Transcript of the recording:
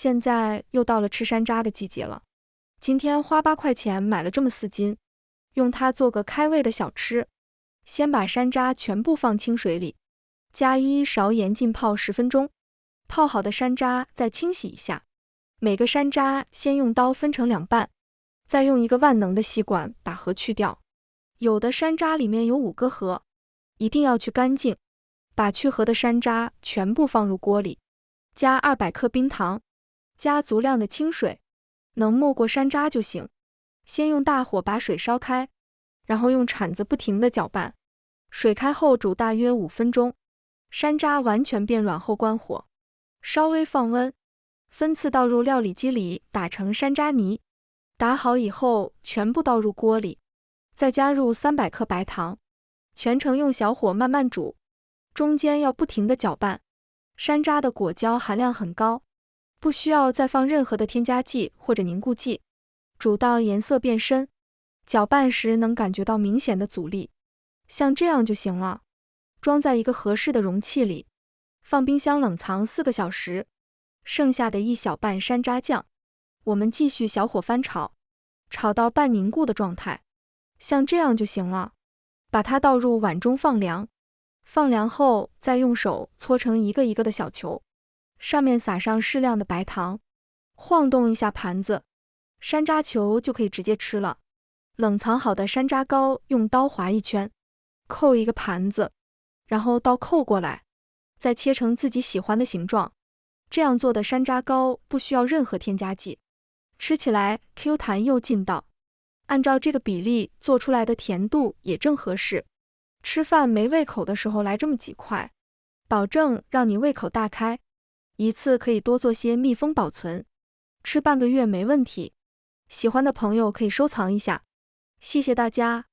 现在又到了吃山楂的季节了。今天花8块钱买了这么4斤，用它做个开胃的小吃。先把山楂全部放清水里，加1勺盐浸泡10分钟。泡好的山楂再清洗一下，每个山楂先用刀分成2半，再用一个万能的吸管把核去掉。有的山楂里面有5个核，一定要去干净。把去核的山楂全部放入锅里，加200克冰糖，加足量的清水，能没过山楂就行。先用大火把水烧开，然后用铲子不停地搅拌。水开后煮大约5分钟，山楂完全变软后关火，稍微放温，分次倒入料理机里打成山楂泥。打好以后全部倒入锅里，再加入300克白糖，全程用小火慢慢煮，中间要不停地搅拌。山楂的果胶含量很高，不需要再放任何的添加剂或者凝固剂。煮到颜色变深，搅拌时能感觉到明显的阻力，像这样就行了。装在一个合适的容器里，放冰箱冷藏4个小时。剩下的1小半山楂酱，我们继续小火翻炒，炒到半凝固的状态，像这样就行了。把它倒入碗中放凉，放凉后再用手搓成一个一个的小球，上面撒上适量的白糖，晃动一下盘子，山楂球就可以直接吃了。冷藏好的山楂糕用刀划一圈，扣一个盘子，然后刀扣过来，再切成自己喜欢的形状。这样做的山楂糕不需要任何添加剂，吃起来 Q 弹又劲道。按照这个比例做出来的甜度也正合适。吃饭没胃口的时候来这么几块，保证让你胃口大开。一次可以多做些密封保存，吃半个月没问题。喜欢的朋友可以收藏一下。谢谢大家。